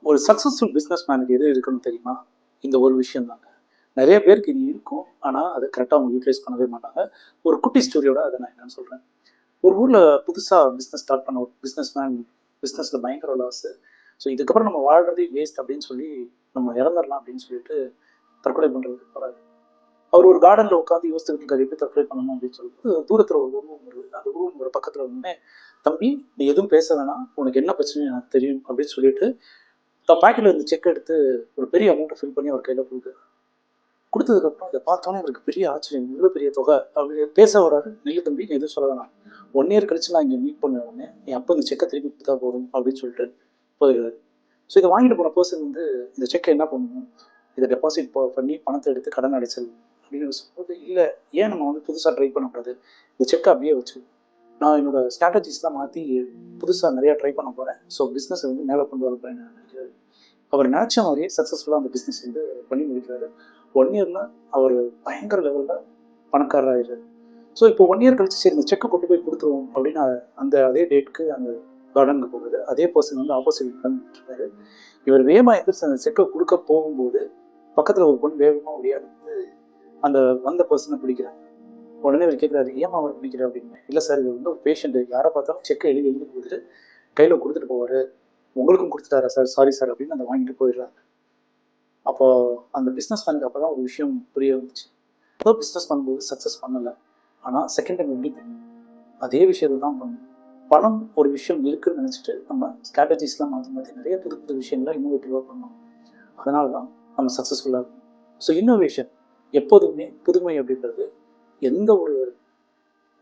ஒரு successful business மேனுக்கு எது இருக்குன்னு தெரியுமா? இந்த ஒரு விஷயம் தாங்க. நிறைய பேருக்கு இது இருக்கும். ஆனால் அதை கரெக்டாக அவங்க யூட்டிலைஸ் பண்ணவே மாட்டாங்க. ஒரு குட்டி ஸ்டோரியோட அதை நான் என்னன்னு சொல்கிறேன். ஒரு ஊரில் புதுசாக பிஸ்னஸ் ஸ்டார்ட் பண்ண ஒரு பிஸ்னஸ் மேன் பிஸ்னஸில் பயங்கர லாஸு. ஸோ இதுக்கப்புறம் நம்ம வாழ்றதே வேஸ்ட் அப்படின்னு சொல்லி நம்ம இறந்துடலாம் அப்படின்னு சொல்லிட்டு தற்கொலை பண்ணுறதுக்கு போகிறாரு. அவர் ஒரு கார்டனில் உட்காந்து யோசிச்சுட்டு இருக்காரு எப்படி தற்கொலை பண்ணணும் அப்படின்னு சொல்லிட்டு தூரத்தில் ஒரு உருவம் வருது. அந்த உருவம் ஒரு பக்கத்தில் வந்து, தம்பி நீ எதுவும் பேச வேணாம், உனக்கு என்ன பிரச்சனை எனக்கு தெரியும் அப்படின்னு சொல்லிட்டு பாக்கெட்ல இருந்து செக் எடுத்து ஒரு பெரிய அமௌண்ட்டை ஃபில் பண்ணி அவர் கையில கொடுத்ததுக்கப்புறம் அதை பார்த்தோன்னே அவருக்கு பெரிய ஆச்சரியம், இவ்வளோ பெரிய தொகை. அவர் பேச வராரு. நெல்லு தம்பி நீ எதுவும் சொல்ல வேணாம், 1 இயர் கழிச்சு நான் இங்கே மீட் பண்ண உடனே என் அப்போ இந்த செக்கை திருப்பி கொடுத்தா போதும் அப்படின்னு சொல்லிட்டு போயிடுறாரு. ஸோ இதை வாங்கிட்டு போன பர்சன் வந்து இந்த செக்கை என்ன பண்ணணும், இதை டெபாசிட் பண்ணி பணத்தை எடுத்து கடன் அடைச்சல் அப்படின்னு சொல்லும்போது, இல்லை ஏன் நம்ம வந்து புதுசாக ட்ரை பண்ணக்கூடாது, இந்த செக்கை அப்படியே வச்சு நான் என்னோட ஸ்ட்ராட்டஜிஸ் தான் மாற்றி புதுசாக நிறையா ட்ரை பண்ண போகிறேன், ஸோ பிஸ்னஸை வந்து மேலே கொண்டு வர போகிறேன் நினைக்கிறாரு. அவர் நினச்ச மாதிரியே சக்ஸஸ்ஃபுல்லாக அந்த பிஸ்னஸ் வந்து பண்ணி முடிக்கிறாரு. 1 இயரில் அவர் பயங்கர லெவலில் பணக்காரராகிறாரு. ஸோ இப்போ 1 இயர் கழிச்சு சரி இந்த செக்கை கொண்டு போய் கொடுத்துருவோம் அப்படின்னு அந்த அதே டேட்டுக்கு அந்த கார்டனுக்கு போகுது. அதே பர்சன் வந்து ஆப்போசிட் பண்ணிட்டு இவர் வேகமாக எதிர்த்து அந்த செக்கை கொடுக்க போகும்போது பக்கத்தில் ஒரு பொண்ணு வேகமாக ஓடியாரு அந்த வந்த பர்சனை பிடிக்கிறார். உடனே அவர் கேட்குறாரு, ஏமா அவர் பிடிக்கிற அப்படின்னு. இல்லை சார், இது வந்து ஒரு பேஷண்ட்டு, யாரை பார்த்தாலும் செக்கை எழுதி கொடுத்துட்டு கையில் கொடுத்துட்டு போவார், உங்களுக்கும் கொடுத்துட்டாரா சார், சாரி சார் அப்படின்னு அதை வாங்கிட்டு போயிடுறாங்க. அப்போ அந்த பிஸ்னஸ் மேனுக்கு அப்போ தான் ஒரு விஷயம் புரிய வந்துச்சு. அப்போ பிஸ்னஸ் பண்ணும்போது சக்ஸஸ் பண்ணலை, ஆனால் செகண்ட் டைம் எப்படி பண்ணும், அதே விஷயத்தை தான் பண்ணணும். பணம் ஒரு விஷயம் இருக்குன்னு நினச்சிட்டு நம்ம ஸ்ட்ராட்டஜிஸ்லாம் மாற்றி மாற்றி நிறைய புது புது விஷயங்களை இன்னோவேட்டிவாக பண்ணணும். அதனால தான் நம்ம சக்ஸஸ்ஃபுல்லாக இருக்கும். ஸோ இன்னோவேஷன் எப்போதுமே புதுமை அப்படின்றது எந்த ஒரு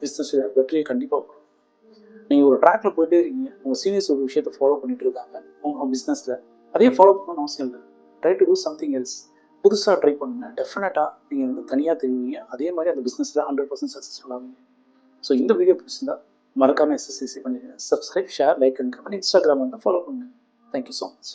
பிஸ்னஸ் வெற்றியை கண்டிப்பாக வரும். நீங்கள் ஒரு ட்ராக்ல போயிட்டே இருக்கீங்க, உங்கள் சீனியர்ஸ் ஒரு விஷயத்தை ஃபாலோ பண்ணிட்டு இருக்காங்க உங்கள் பிஸ்னஸில், அதே ஃபாலோ பண்ணணும்னு அவசியம் இல்லை. Try to do something else. புதுசாக ட்ரை பண்ணுங்க, டெஃபினட்டாக நீங்கள் வந்து தனியாக தெரிவிங்க. அதே மாதிரி அந்த பிஸ்னஸில் 100% சக்ஸஸ்ஃபுல் ஆகுங்க. ஸோ இந்த வீடியோ பிடிச்சிருந்தா மறக்காமல் எஸ்எஸ்சிசி பண்ணிடுங்க. Subscribe, share, like and comment. Instagram வந்து ஃபாலோ பண்ணுங்கள். Thank you so much.